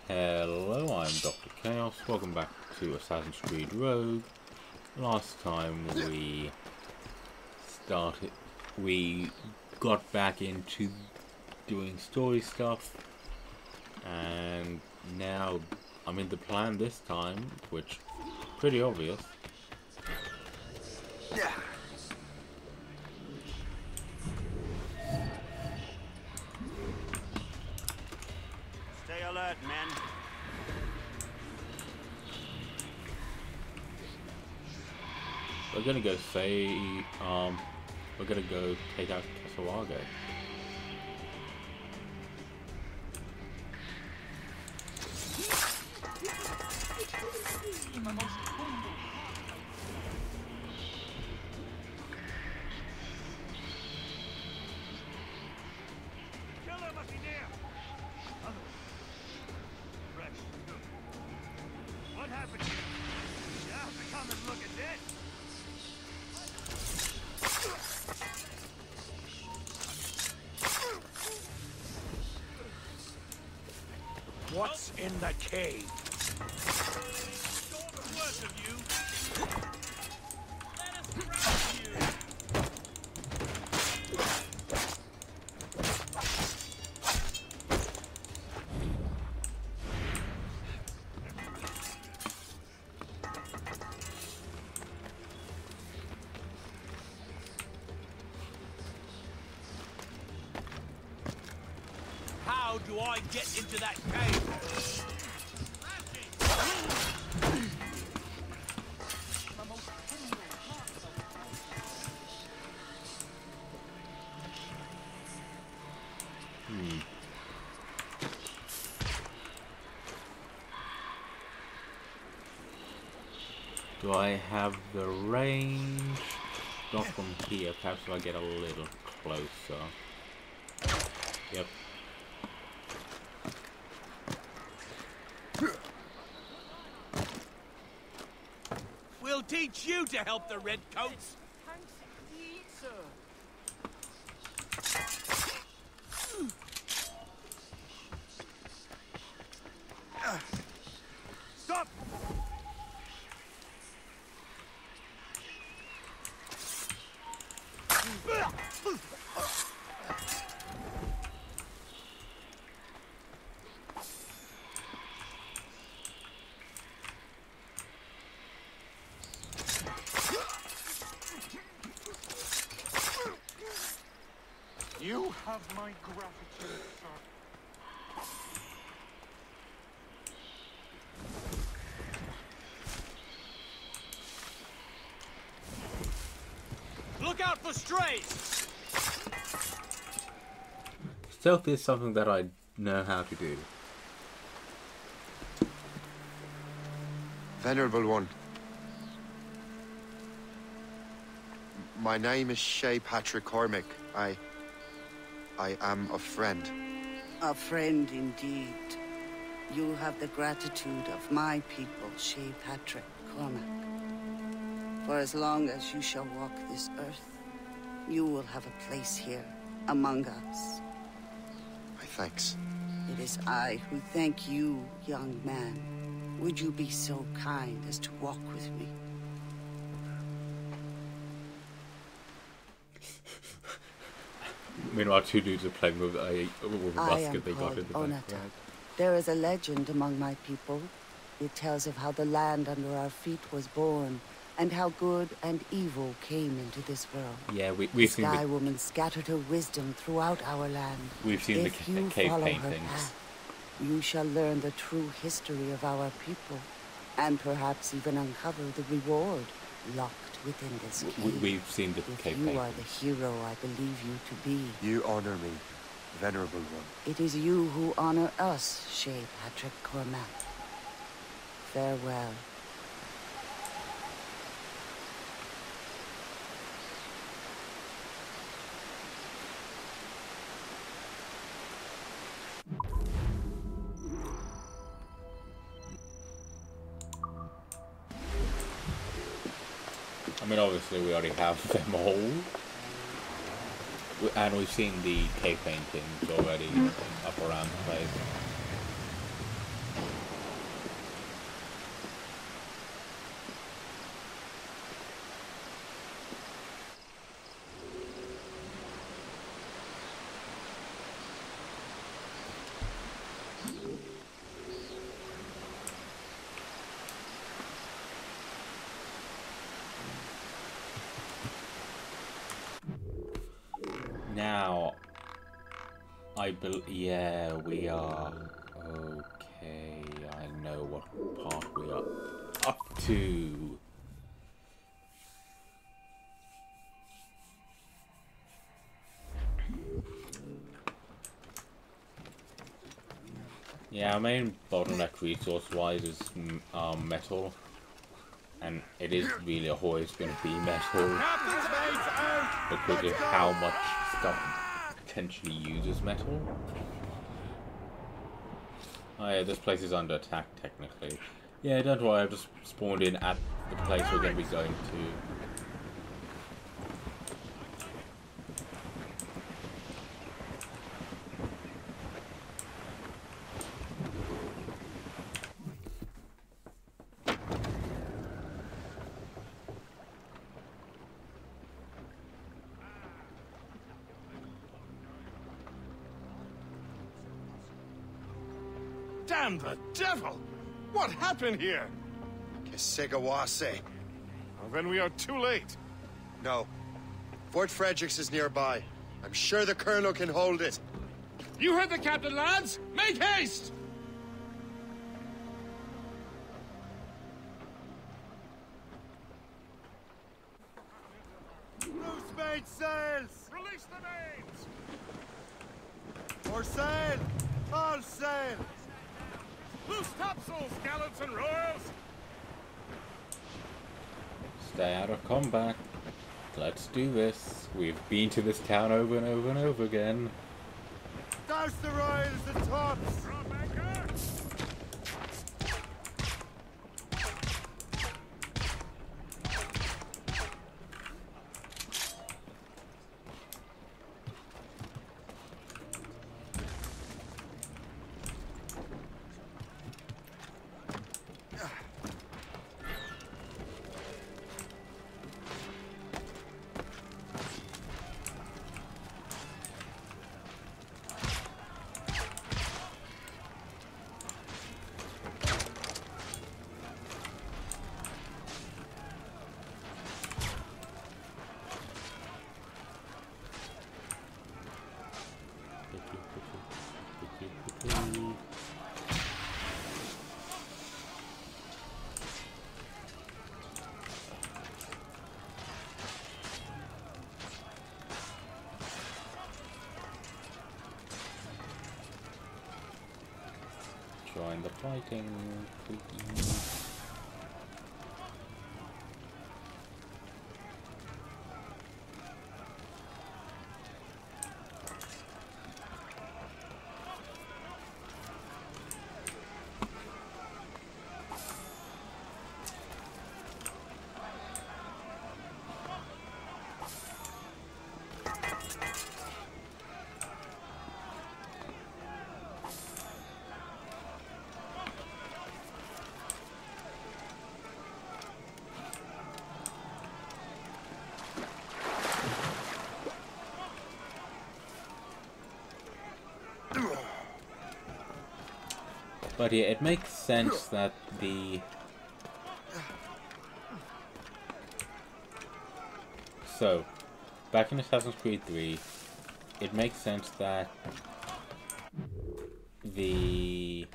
Hello, I'm Dr. Chaos. Welcome back to Assassin's Creed Rogue. Last time we got back into doing story stuff, and now I'm in the plan this time, which pretty obvious. Yeah. Stay alert, men. We're gonna go we're gonna go take out Kesegowaase. What happened? You have to come and look at this. What's in the cave? All the worst of you. Let us grab you. How do I get into that cave? Do I have the range? Not from here, perhaps if I get a little closer. Yep. We'll teach you to help the redcoats. Stop! You have my gratitude, sir. Look out for strays! Stealth is something that I know how to do. Venerable One. My name is Shay Patrick Cormac. I am a friend. A friend indeed. You have the gratitude of my people, Shay Patrick Cormac. For as long as you shall walk this earth, you will have a place here, among us. My thanks. It is I who thank you, young man. Would you be so kind as to walk with me? Meanwhile, two dudes are playing with a basket they got in the Onata. background. There is a legend among my people. It tells of how the land under our feet was born, and how good and evil came into this world. Yeah, we've the seen Sky Woman scattered her wisdom throughout our land. we've seen If the you cave follow her paintings. path, you shall learn the true history of our people, and perhaps even uncover the reward locked within this cave. We've seen the If cave you paintings. are the hero I believe you to be, You honor me, Venerable One. it is you who honor us, Shay Patrick Cormac. Farewell. I mean, obviously we already have them all. And we've seen the cave paintings already up around the place. Now, yeah, we are. Okay, I know what part we are up to. Yeah, our main bottleneck resource-wise is metal, and it is really always going to be metal because of how much stuff potentially uses metal. Oh yeah, this place is under attack technically. Yeah, don't worry, I've just spawned in at the place we're going to be going to. Damn the devil! What happened here? Kesegowaase. Well, then we are too late. No. Fort Fredericks is nearby. I'm sure the Colonel can hold it. You heard the captain, lads! Make haste! Loose made sails! Release the mains! For sail! All sail! Loose topsails, gallants and royals! Stay out of combat. Let's do this. We've been to this town over and over and over again. Douse the royals and tops! Drop anchor! Join the fighting, please. But yeah, it makes sense that the... So, back in Assassin's Creed 3, it makes sense that the...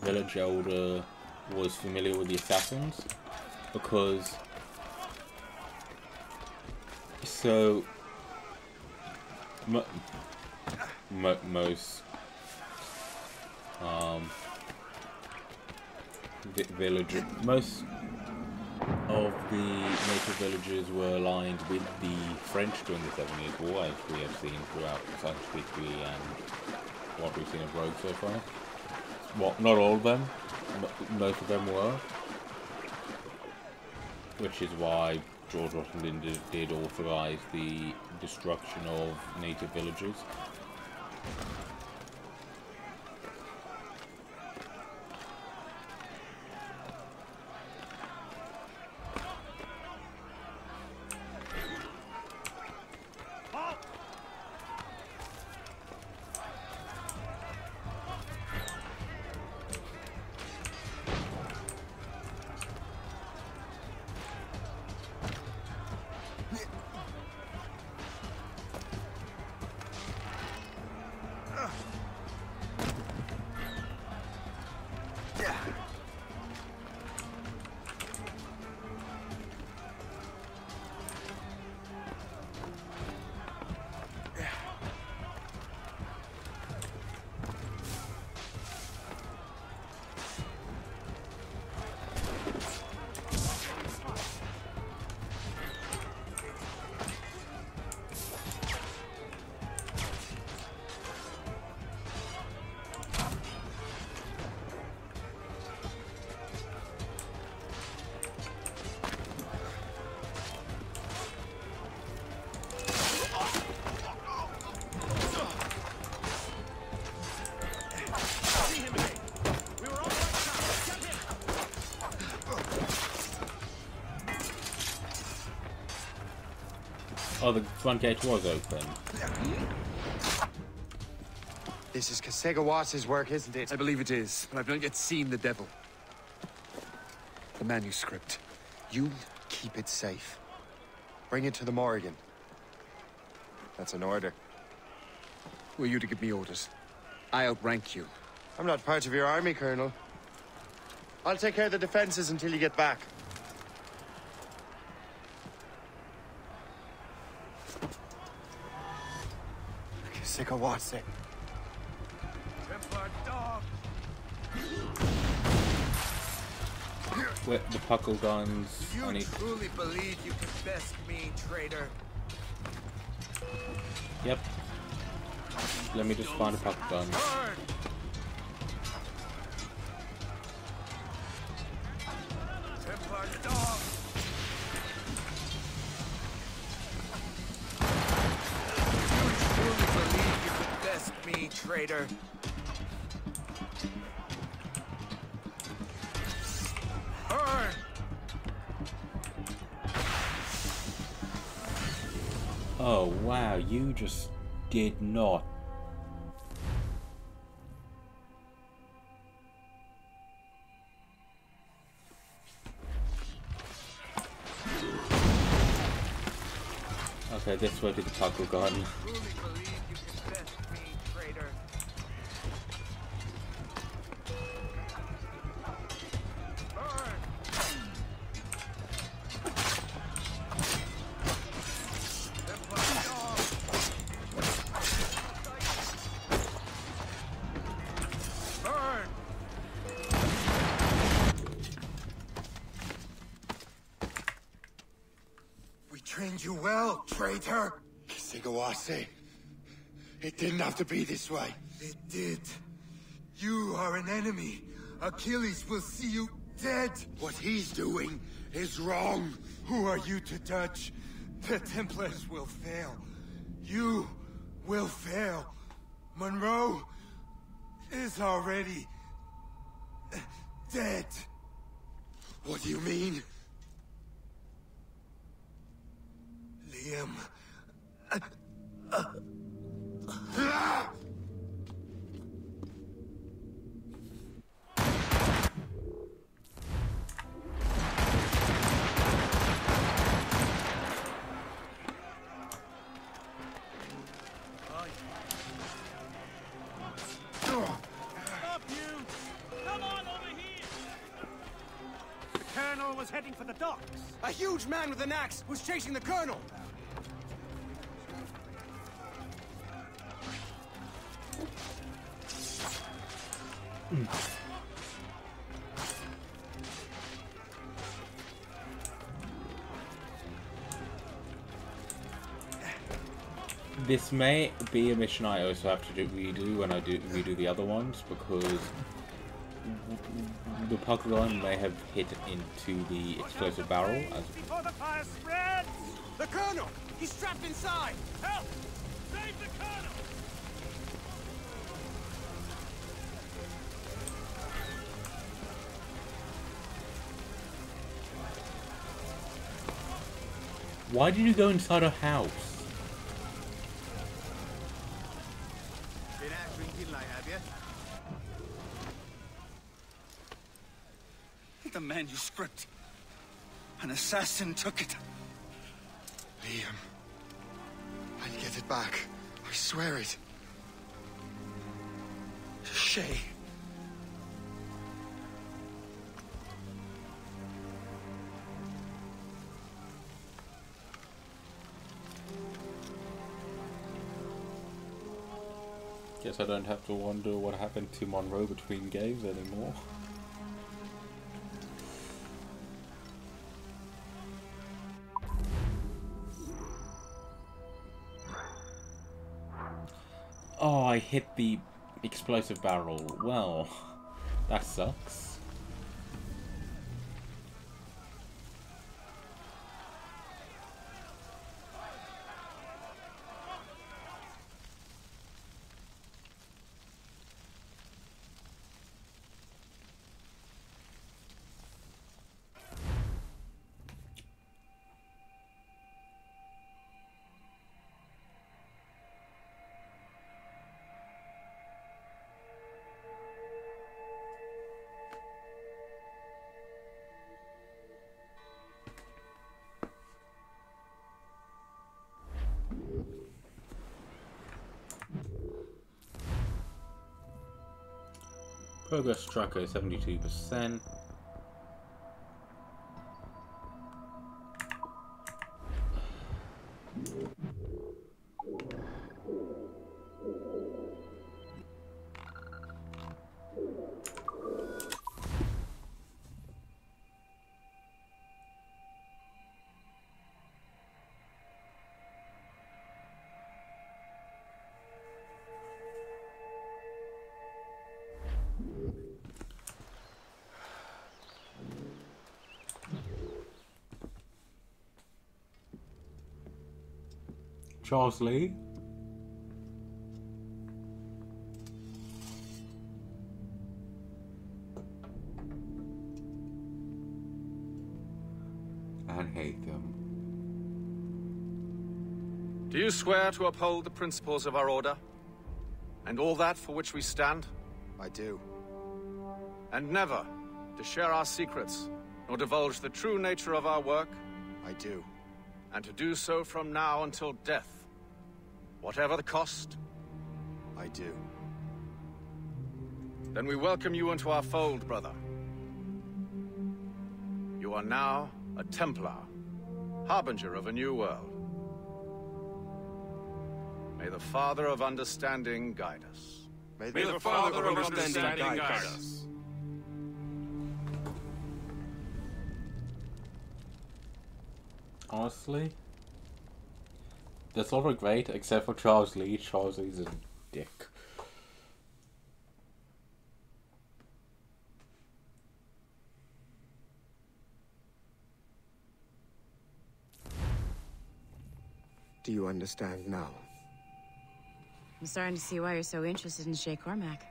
village elder was familiar with the assassins, because so most most of the native villagers were aligned with the French during the 7 Years' War, as we have seen throughout Assassin's Creed 3 and what we've seen of Rogue so far. Well, not all of them, most of them were. Which is why George Washington did authorize the destruction of native villages. Oh, the front gate was open. This is Kesegowaase's work, isn't it? I believe it is, but I've not yet seen the devil. The manuscript. You keep it safe. Bring it to the Morrigan. That's an order. Who are you to give me orders? I outrank you. I'm not part of your army, Colonel. I'll take care of the defenses until you get back. Kesegowaase. Templar dog! With the puckle guns. You I need... truly believe you can best me, traitor? Yep. Let me just find a puckle gun. Burn! Templar dog! You truly believe you can best me, traitor? Burn! Oh wow, you just did not. Okay, this way to the puckle gun. Truly believe you can best me, traitor? Burn! Templar dog! Burn! We trained you well, traitor. Kesegowaase. It didn't have to be this way. It did. You are an enemy. Achilles will see you dead. What he's doing is wrong. Who are you to judge? The Templars will fail. You will fail. Monroe is already dead. What do you mean? Liam. Stop you! Come on over here! The colonel was heading for the docks. A huge man with an axe was chasing the colonel. This may be a mission I also have to redo when I redo the other ones, because the puckle gun may have hit into the explosive barrel. As Before the fire spreads! The colonel! He's trapped inside! Help! Save the colonel! why did you go inside a house? Been out drinking late, have you? The manuscript. An assassin took it. Liam. I'll get it back. I swear it. Shay. Guess I don't have to wonder what happened to Monroe between games anymore. Oh, I hit the explosive barrel. Well, that sucks. Progress tracker 72%. Charles Lee. And hate them. Do you swear to uphold the principles of our order? And all that for which we stand? I do. And never to share our secrets, nor divulge the true nature of our work? I do. And to do so from now until death, whatever the cost? I do. Then we welcome you into our fold, brother. You are now a Templar, harbinger of a new world. May the Father of Understanding guide us. May the Father of Understanding guide us. Honestly, that's all are great except for Charles Lee. Charles Lee's a dick. Do you understand now? I'm starting to see why you're so interested in Shay Cormac.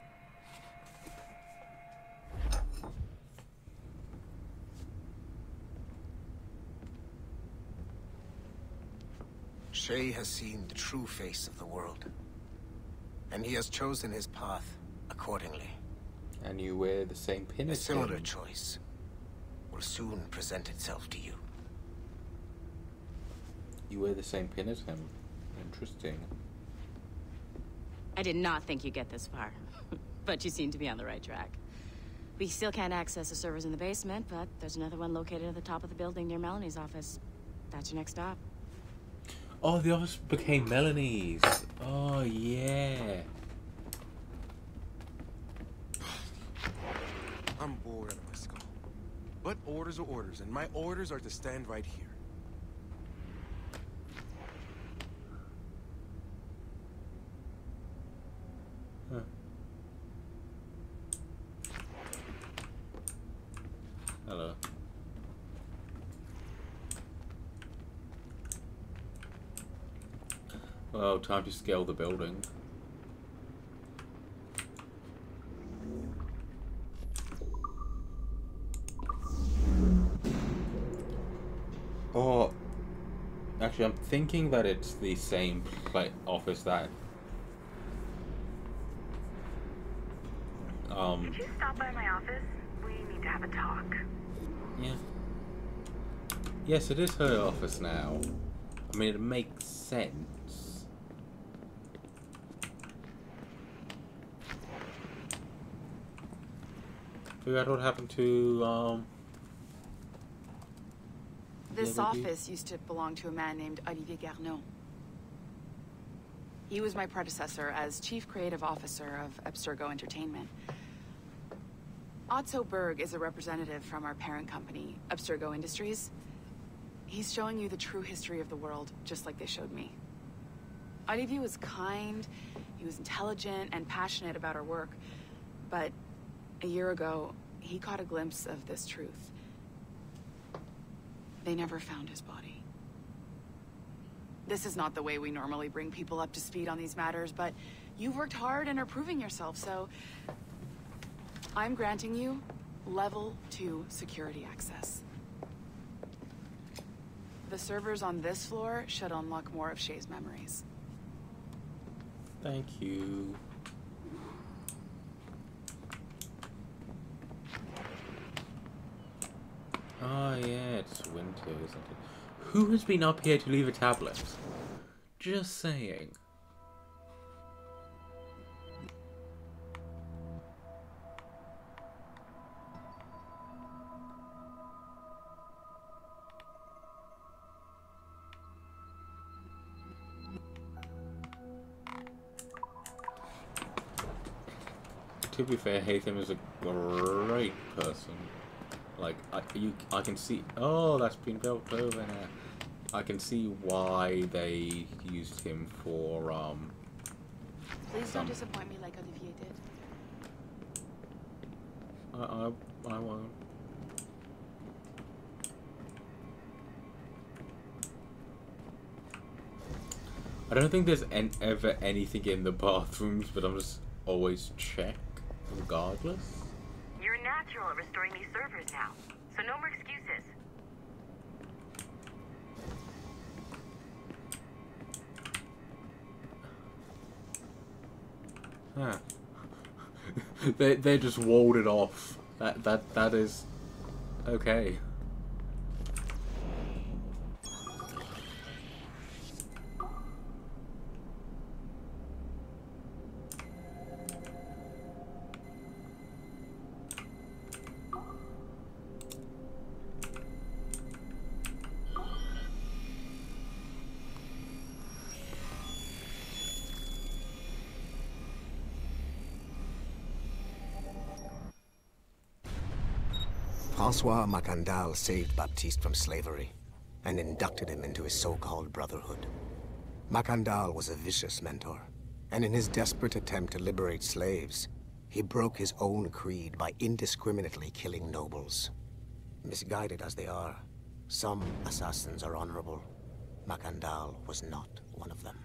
Shay has seen the true face of the world, and he has chosen his path accordingly. And you wear the same pin A as similar him. choice will soon present itself to you. You wear the same pin as him. Interesting. I did not think you'd get this far, but you seem to be on the right track. We still can't access the servers in the basement, but there's another one located at the top of the building near Melanie's office. That's your next stop. Oh, the office became Melanie's. Oh, yeah. I'm bored out of my skull. But orders are orders, and my orders are to stand right here. Huh. Hello. Well, time to scale the building. Oh, actually, I'm thinking that it's the same office that. Could you stop by my office? We need to have a talk. Yeah. Yes, it is her office now. I mean, it makes sense. Figure out what happened to, This the other office used to belong to a man named Olivier Garneau. He was my predecessor as Chief Creative Officer of Abstergo Entertainment. Otto Berg is a representative from our parent company, Abstergo Industries. He's showing you the true history of the world, just like they showed me. Olivier was kind, he was intelligent and passionate about our work, but a year ago, he caught a glimpse of this truth. They never found his body. This is not the way we normally bring people up to speed on these matters, but you've worked hard and are proving yourself, so I'm granting you level 2 security access. The servers on this floor should unlock more of Shay's memories. Thank you. Oh yeah, it's winter, isn't it? Who has been up here to leave a tablet? Just saying. to be fair, Hatham is a great person. Like, I can see... Oh, that's been built over now. I can see why they used him for, Please don't disappoint me like Olivier did. I won't. I don't think there's ever anything in the bathrooms, but I'm just always check, regardless. You're natural at restoring these servers now, so no more excuses. Huh. They just walled it off. That is okay. Francois Macandal saved Baptiste from slavery and inducted him into his so-called brotherhood. Macandal was a vicious mentor, and in his desperate attempt to liberate slaves, he broke his own creed by indiscriminately killing nobles. Misguided as they are, some assassins are honorable. Macandal was not one of them.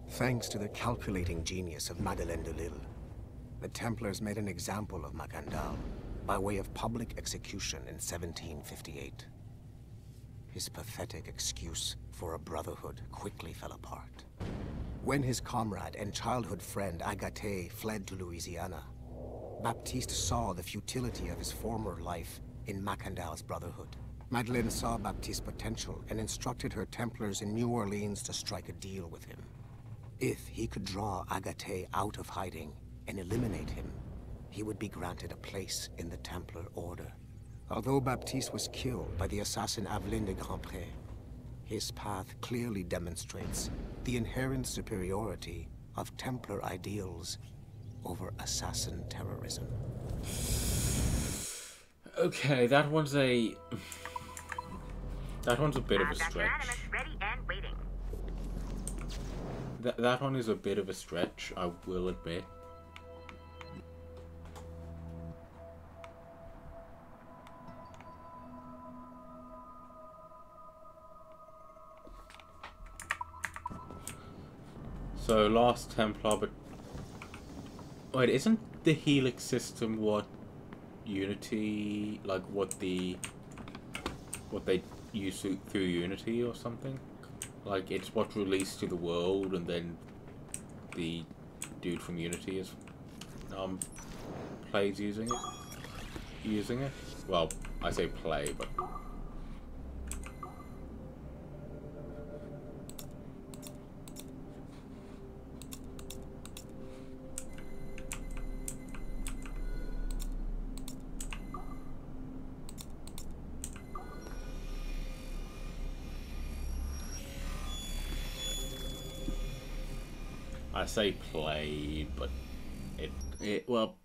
Thanks to the calculating genius of Madeleine de Lille, the Templars made an example of Macandal by way of public execution in 1758. His pathetic excuse for a brotherhood quickly fell apart. When his comrade and childhood friend Agathe fled to Louisiana, Baptiste saw the futility of his former life in Macandal's brotherhood. Madeleine saw Baptiste's potential and instructed her Templars in New Orleans to strike a deal with him. If he could draw Agathe out of hiding and eliminate him, he would be granted a place in the Templar Order. Although Baptiste was killed by the assassin Aveline de Grandpré, his path clearly demonstrates the inherent superiority of Templar ideals over assassin terrorism. Okay, that one's a bit of a stretch. Ready and waiting. That one is a bit of a stretch, I will admit. So, Last Templar, but... Wait, isn't the Helix system what Unity... Like, what they use through Unity or something? Like, it's what's released to the world, and then the dude from Unity is... plays using it? Well, I say play, but... I say played, but well...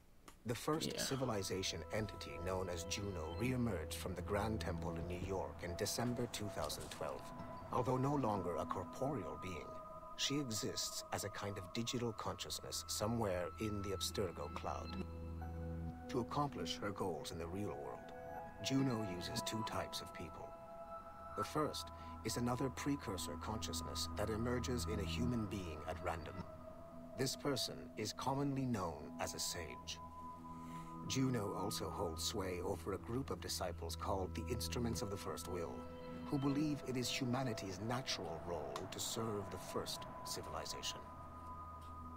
The first civilization entity known as Juno re-emerged from the Grand Temple in New York in December 2012. Although no longer a corporeal being, she exists as a kind of digital consciousness somewhere in the Abstergo cloud. To accomplish her goals in the real world, Juno uses two types of people. The first is another precursor consciousness that emerges in a human being at random. This person is commonly known as a sage. Juno also holds sway over a group of disciples called the Instruments of the First Will, who believe it is humanity's natural role to serve the first civilization.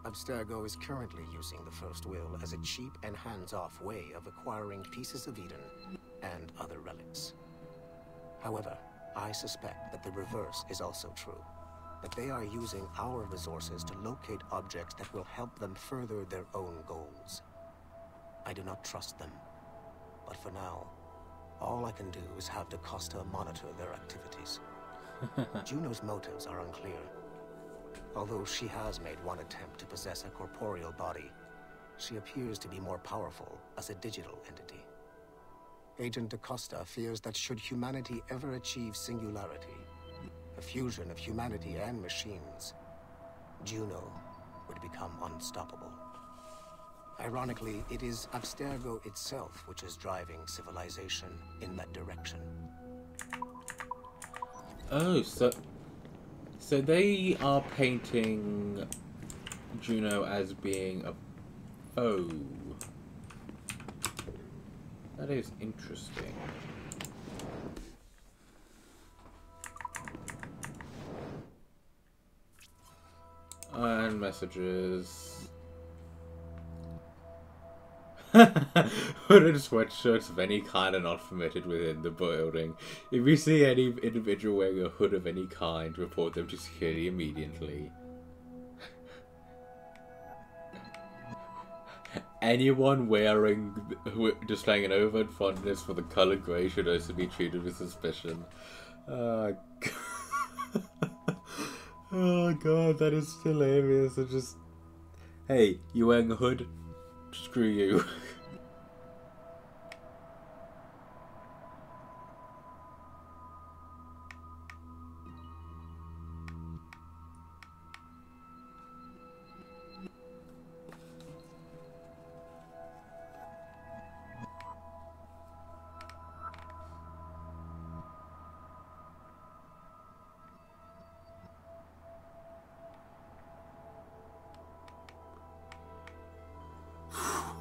Abstergo is currently using the First Will as a cheap and hands-off way of acquiring pieces of Eden and other relics. However, I suspect that the reverse is also true, that they are using our resources to locate objects that will help them further their own goals. I do not trust them, but for now, all I can do is have DaCosta monitor their activities. Juno's motives are unclear. Although she has made one attempt to possess a corporeal body, she appears to be more powerful as a digital entity. Agent DaCosta fears that should humanity ever achieve singularity, a fusion of humanity and machines, Juno would become unstoppable. Ironically, it is Abstergo itself which is driving civilization in that direction. Oh, so they are painting Juno as being a foe. That is interesting. And messages. Hooded sweatshirts of any kind are not permitted within the building. If you see any individual wearing a hood of any kind, report them to security immediately. Anyone displaying an overt fondness for the color grey should also be treated with suspicion. Oh god, that is hilarious. It's just, hey, you wearing a hood? Screw you.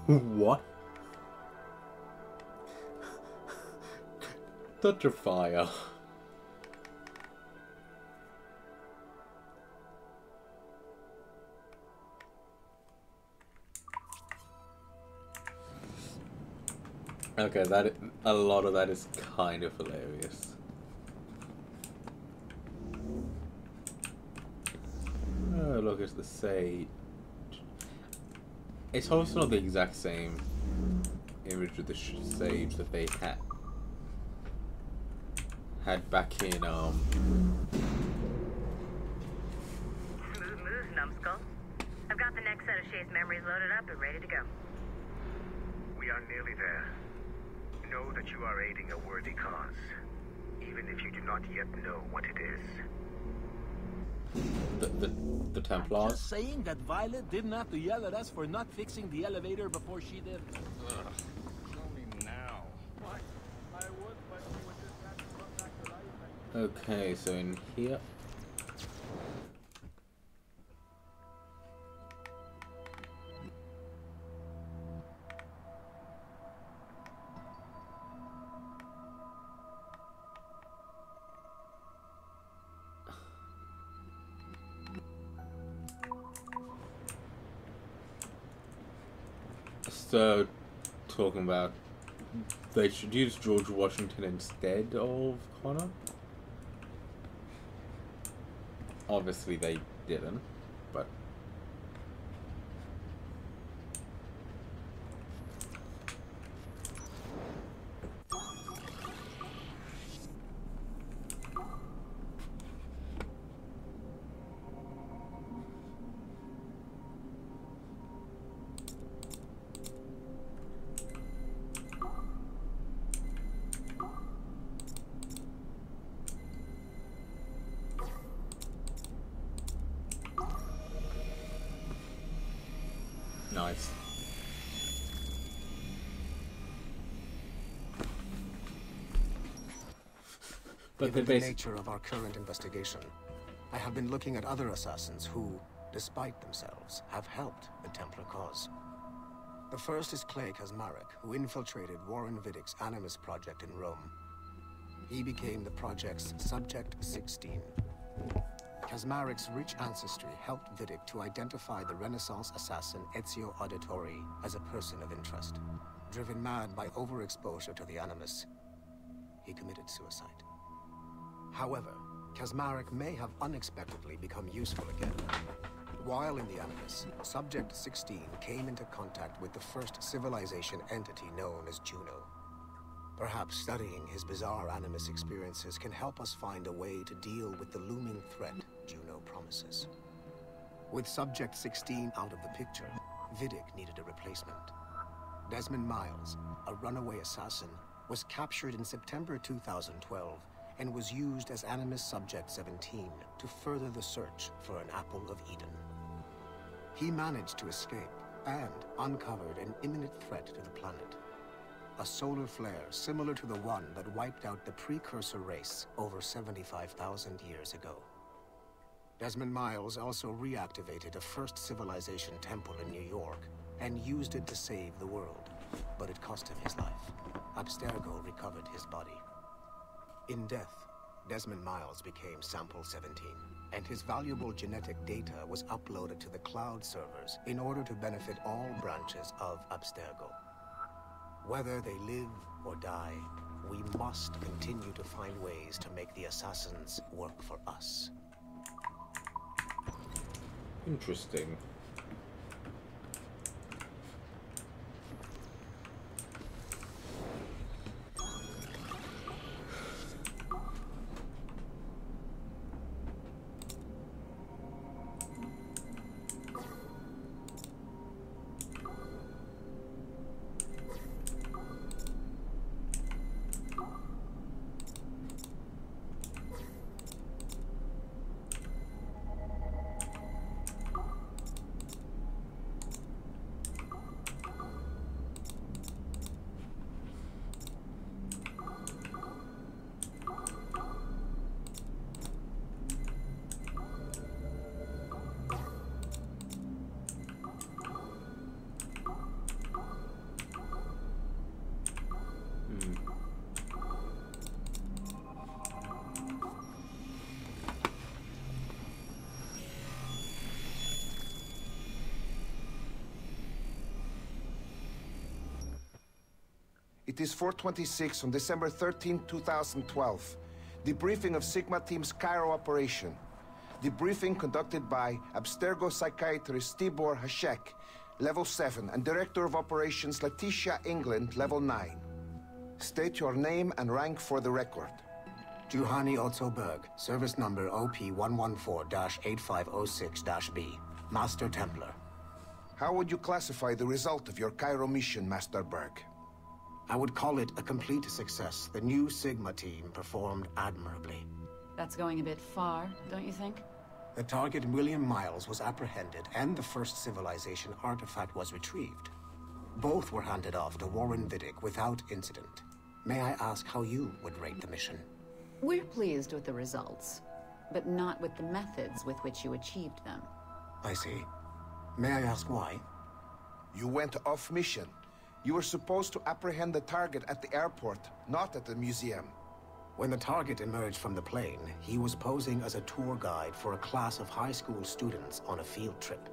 What? Touch of fire. Okay, a lot of that is kind of hilarious. Oh, look, it's the sage. It's also not the exact same image of the sage that they had back in Smooth moves, numbskull. I've got the next set of Shay's memories loaded up and ready to go. We are nearly there. Know that you are aiding a worthy cause, even if you do not yet know what it is. The Templars. Just saying that Violet didn't have to yell at us for not fixing the elevator before she did. Ugh. Only now. What? I would, but she would just have to come back to life. Okay, so in here. So, talking about they should use George Washington instead of Connor. Obviously they didn't, but nice. But given the nature of our current investigation, I have been looking at other assassins who, despite themselves, have helped the Templar cause. The first is Clay Kaczmarek, who infiltrated Warren Viddick's Animus project in Rome. He became the project's Subject 16. Kaczmarek's rich ancestry helped Viddick to identify the Renaissance assassin Ezio Auditore as a person of interest. Driven mad by overexposure to the Animus, he committed suicide. However, Kaczmarek may have unexpectedly become useful again. While in the Animus, Subject 16 came into contact with the first civilization entity known as Juno. Perhaps studying his bizarre Animus experiences can help us find a way to deal with the looming threat Juno promises. With Subject 16 out of the picture, Vidic needed a replacement. Desmond Miles, a runaway assassin, was captured in September 2012 and was used as Animus Subject 17 to further the search for an Apple of Eden. He managed to escape and uncovered an imminent threat to the planet. A solar flare similar to the one that wiped out the precursor race over 75,000 years ago. Desmond Miles also reactivated a first civilization temple in New York and used it to save the world, but it cost him his life. Abstergo recovered his body. In death, Desmond Miles became Sample 17, and his valuable genetic data was uploaded to the cloud servers in order to benefit all branches of Abstergo. Whether they live or die, we must continue to find ways to make the assassins work for us. Interesting. It is 4:26 on December 13, 2012. Debriefing of Sigma Team's Cairo operation. Debriefing conducted by Abstergo psychiatrist Tibor Hashek, Level 7, and Director of Operations Letitia England, Level 9. State your name and rank for the record. Juhani Otzoberg, service number OP114-8506-B, Master Templar. How would you classify the result of your Cairo mission, Master Berg? I would call it a complete success. The new Sigma team performed admirably. That's going a bit far, don't you think? The target, William Miles, was apprehended, and the first civilization artifact was retrieved. Both were handed off to Warren Vidic without incident. May I ask how you would rate the mission? We're pleased with the results, but not with the methods with which you achieved them. I see. May I ask why? You went off mission. You were supposed to apprehend the target at the airport, not at the museum. When the target emerged from the plane, he was posing as a tour guide for a class of high school students on a field trip.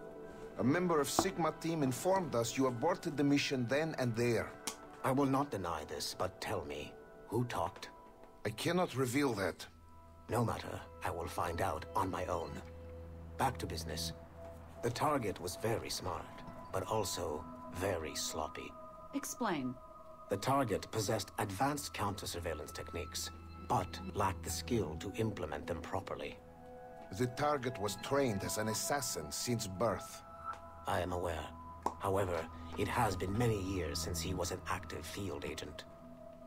A member of Sigma Team informed us you aborted the mission then and there. I will not deny this, but tell me, who talked? I cannot reveal that. No matter, I will find out on my own. Back to business. The target was very smart, but also very sloppy. Explain. The target possessed advanced counter-surveillance techniques, but lacked the skill to implement them properly. The target was trained as an assassin since birth. I am aware. However, it has been many years since he was an active field agent.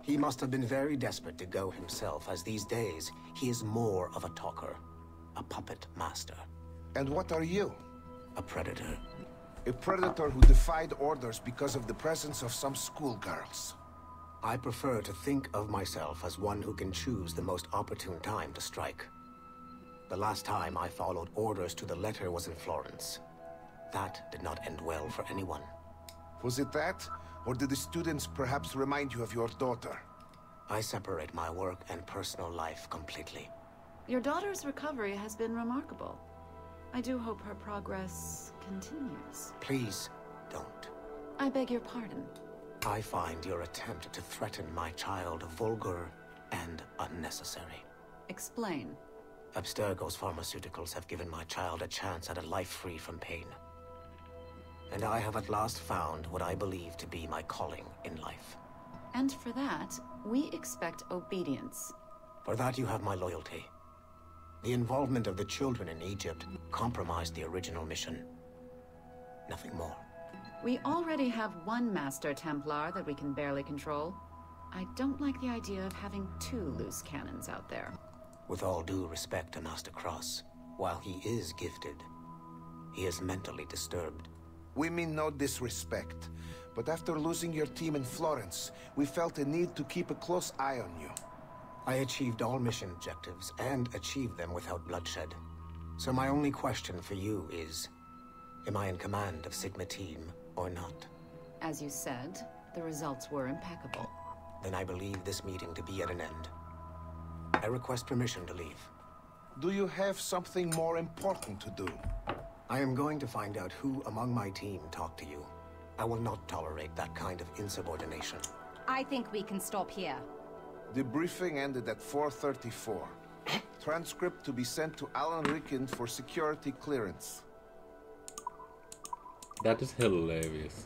He must have been very desperate to go himself, as these days, he is more of a talker. A puppet master. And what are you? A predator. A predator who defied orders because of the presence of some schoolgirls. I prefer to think of myself as one who can choose the most opportune time to strike. The last time I followed orders to the letter was in Florence. That did not end well for anyone. Was it that? Or did the students perhaps remind you of your daughter? I separate my work and personal life completely. Your daughter's recovery has been remarkable. I do hope her progress continues. Please, don't. I beg your pardon. I find your attempt to threaten my child vulgar and unnecessary. Explain. Abstergo's pharmaceuticals have given my child a chance at a life free from pain. And I have at last found what I believe to be my calling in life. And for that, we expect obedience. For that you have my loyalty. The involvement of the children in Egypt compromised the original mission. Nothing more. We already have one Master Templar that we can barely control. I don't like the idea of having two loose cannons out there. With all due respect to Master Cross, while he is gifted, he is mentally disturbed. We mean no disrespect, but after losing your team in Florence, we felt a need to keep a close eye on you. I achieved all mission objectives, and achieved them without bloodshed. So my only question for you is, am I in command of Sigma Team or not? As you said, the results were impeccable. Then I believe this meeting to be at an end. I request permission to leave. Do you have something more important to do? I am going to find out who among my team talked to you. I will not tolerate that kind of insubordination. I think we can stop here. The briefing ended at 4:34. Transcript to be sent to Alan Ricken for security clearance. That is hilarious.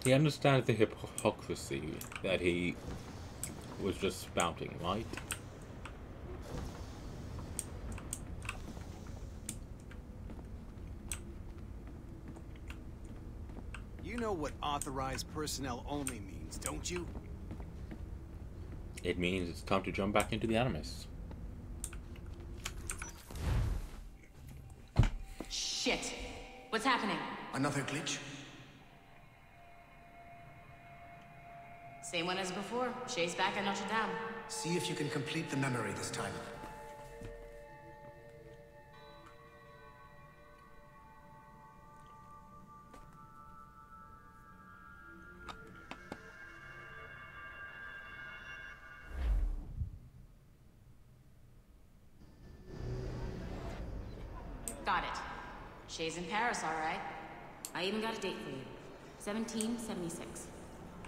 He understands the hypocrisy that he was just spouting, right? You know what authorized personnel only means, don't you? It means it's time to jump back into the Animus. Shit. What's happening? Another glitch? Same one as before. Shay's back at Notre Dame. See if you can complete the memory this time. Got it. Shay's in Paris, all right. I even got a date for you. 1776.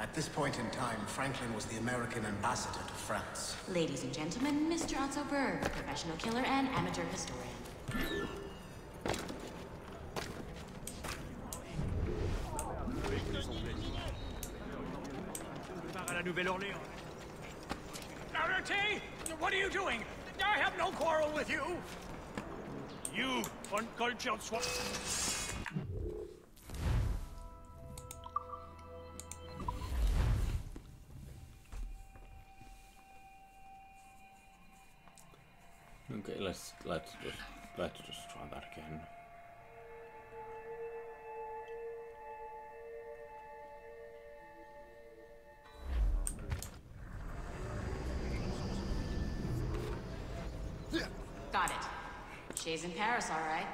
At this point in time, Franklin was the American ambassador to France. Ladies and gentlemen, Mr. Otto Berg, professional killer and amateur historian. Arrêtez! What are you doing? I have no quarrel with you! You uncultured swine! Okay, let's just try that again. Got it. Shay's in Paris, all right.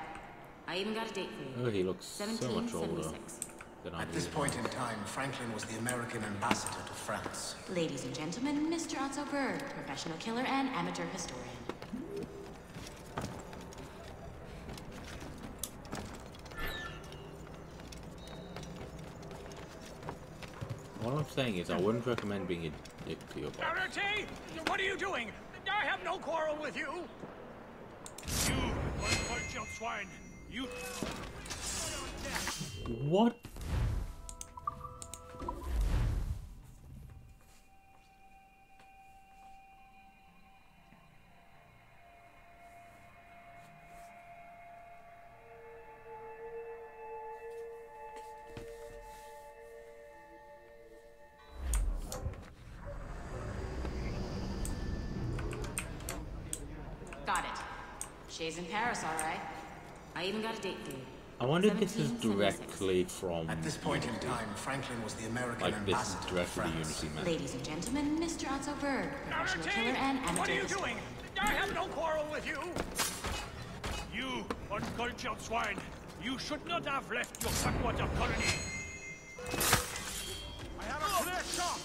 I even got a date for you. Oh, he looks so much older than I At this point in time, Franklin was the American ambassador to France. Ladies and gentlemen, Mr. Otto Berg, professional killer and amateur historian. All I'm saying is I wouldn't recommend being a dick to your boss. Arrêtez! What are you doing? I have no quarrel with you! You uncultured swine! You... What? Got it. Shay's in Paris, all right. I even got a date for you. I wonder if this is directly from... At this point in time, Franklin was the American this ambassador is directly to the France. Unity man. Ladies and gentlemen, Mr. Otto Berg, professional killer and amateur What are you historian. doing? I have no quarrel with you! You uncultured swine! You should not have left your backwater colony! I have a clear shot!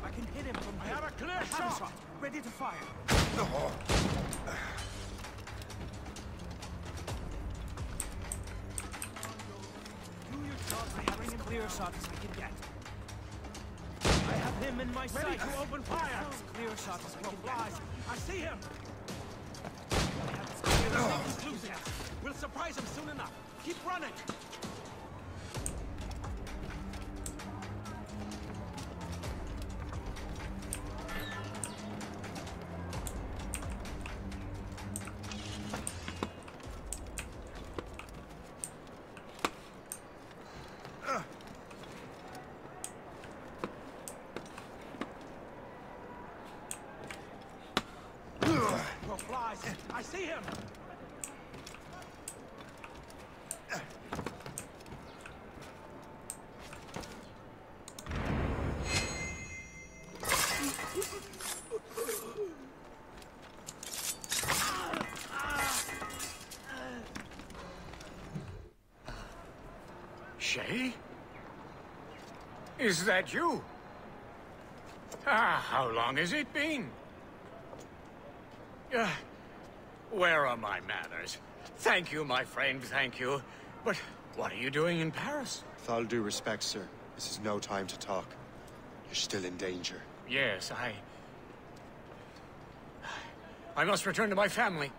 I can hit him from here. I have a clear shot! Ready to fire. Do your job. I have as clear shot as I can get. I have him in my sight. Ready to open fire. As clear shot as I can get. I see him. I have as clear shot as losing. We'll surprise him soon enough. Keep running. flies. I see him! Shay? Is that you? How long has it been? Where are my manners? Thank you, my friend, thank you. But what are you doing in Paris? With all due respect, sir, this is no time to talk. You're still in danger. Yes, I must return to my family.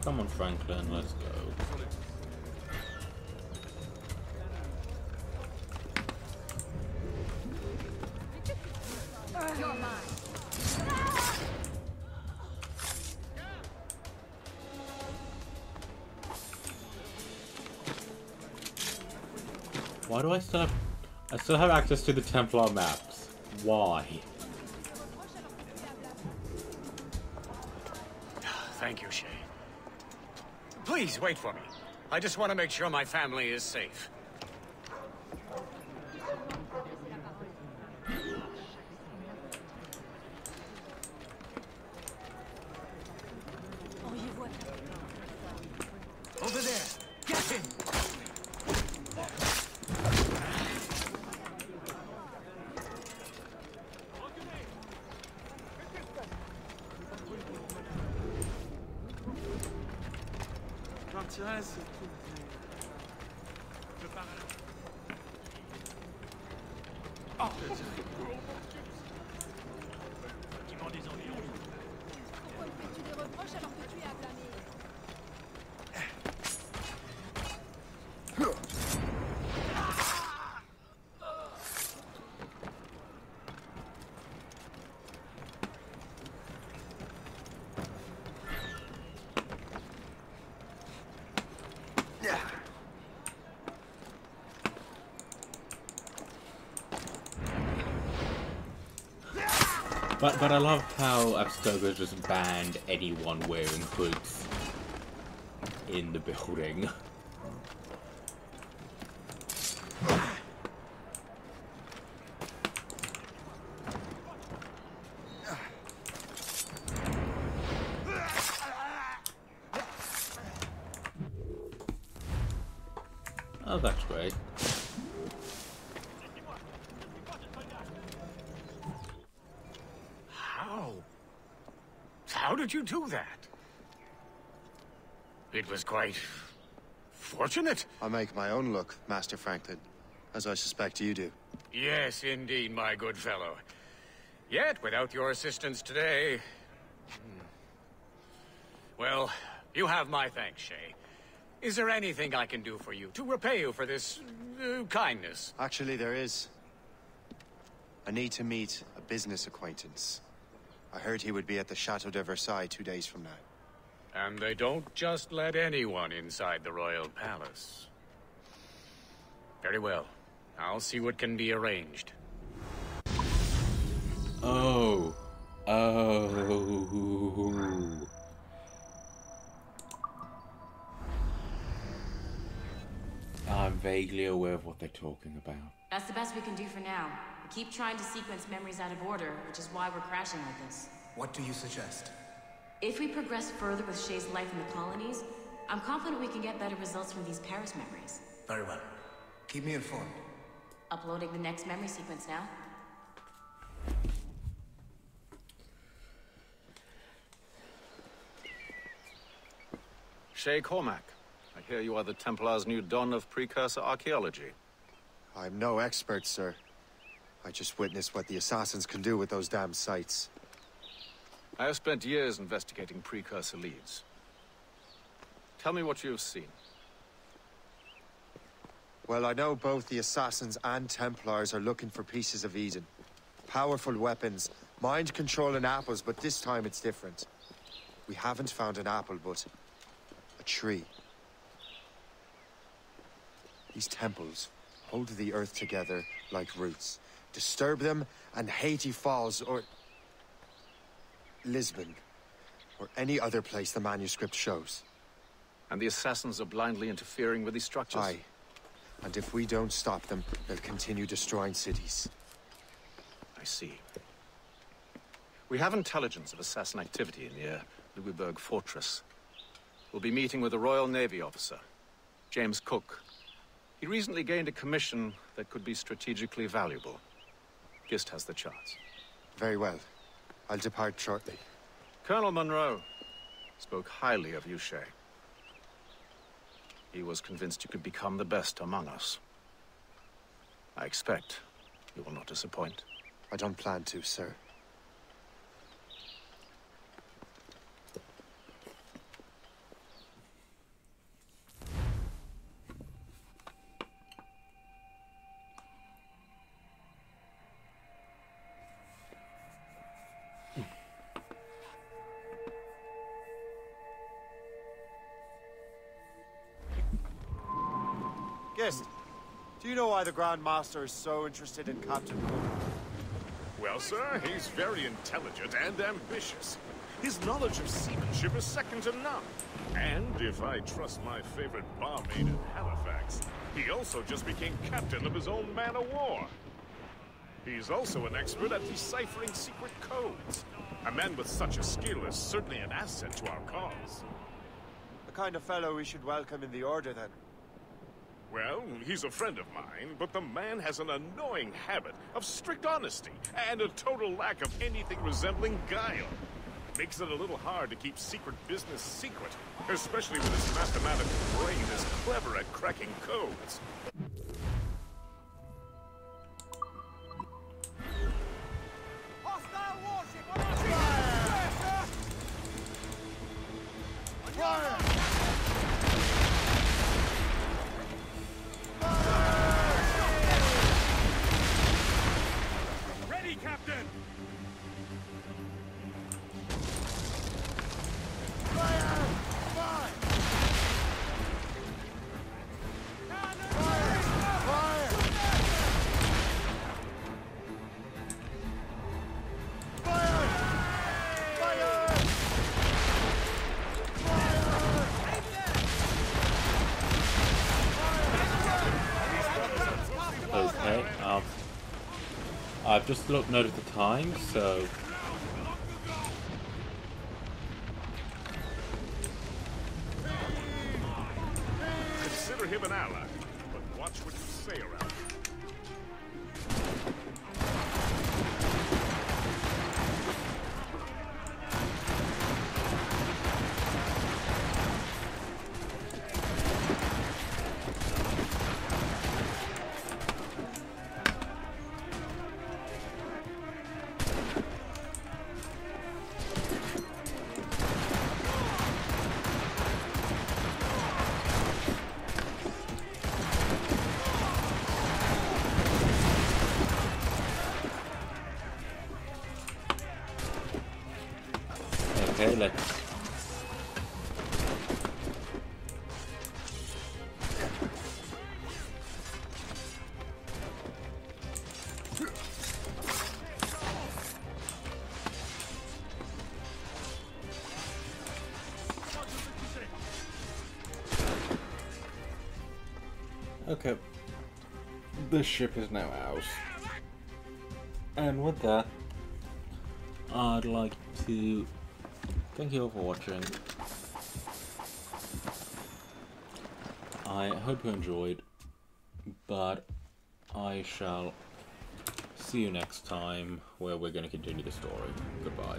Come on, Franklin, let's go. You're mine. Why do I still have access to the Templar maps? Why? Thank you, Shay. Please, wait for me. I just want to make sure my family is safe. Over there! Get him! But I love how Abstergo just banned anyone wearing hoods in the building. Oh, that's great. How did you do that? It was quite fortunate. I make my own luck, Master Franklin, as I suspect you do. Yes, indeed, my good fellow. Yet, without your assistance today... Well, you have my thanks, Shay. Is there anything I can do for you to repay you for this kindness? Actually, there is. I need to meet a business acquaintance. I heard he would be at the Chateau de Versailles 2 days from now. And they don't just let anyone inside the royal palace. Very well. I'll see what can be arranged. Oh. I'm vaguely aware of what they're talking about. That's the best we can do for now. We keep trying to sequence memories out of order, which is why we're crashing like this. What do you suggest? If we progress further with Shay's life in the colonies, I'm confident we can get better results from these Paris memories. Very well. Keep me informed. Uploading the next memory sequence now. Shay Cormac, I hear you are the Templar's new don of precursor archaeology. I'm no expert, sir. I just witnessed what the assassins can do with those damn sites. I have spent years investigating precursor leads. Tell me what you have seen. Well, I know both the Assassins and Templars are looking for pieces of Eden. Powerful weapons, mind-controlling apples, but this time it's different. We haven't found an apple, but a tree. These temples hold the earth together like roots. Disturb them, and Haiti falls, or Lisbon, or any other place the manuscript shows. And the Assassins are blindly interfering with these structures? Aye. And if we don't stop them, they'll continue destroying cities. I see. We have intelligence of assassin activity near Louisburg Fortress. We'll be meeting with a Royal Navy officer, James Cook. He recently gained a commission that could be strategically valuable. Gist has the charts. Very well. I'll depart shortly. Colonel Monroe spoke highly of you, Shay. He was convinced you could become the best among us. I expect you will not disappoint. I don't plan to, sir. Gist, do you know why the Grand Master is so interested in Captain Cook? Well, sir, he's very intelligent and ambitious. His knowledge of seamanship is second to none. And if I trust my favorite barmaid in Halifax, he also just became captain of his own man-of-war. He's also an expert at deciphering secret codes. A man with such a skill is certainly an asset to our cause. The kind of fellow we should welcome in the Order, then. Well, he's a friend of mine, but the man has an annoying habit of strict honesty and a total lack of anything resembling guile. Makes it a little hard to keep secret business secret, especially with his mathematical brain as clever at cracking codes. Hostile warship on our fire! Fire! Ready, Captain! Fire! Fire! Fire! Fire! Okay, I've just noted the time, so Consider him an ally, but watch what you say around him. okay, let's. Okay, the ship is now out, and with that, I'd like to thank you all for watching. I hope you enjoyed, but I shall see you next time where we're going to continue the story. Goodbye.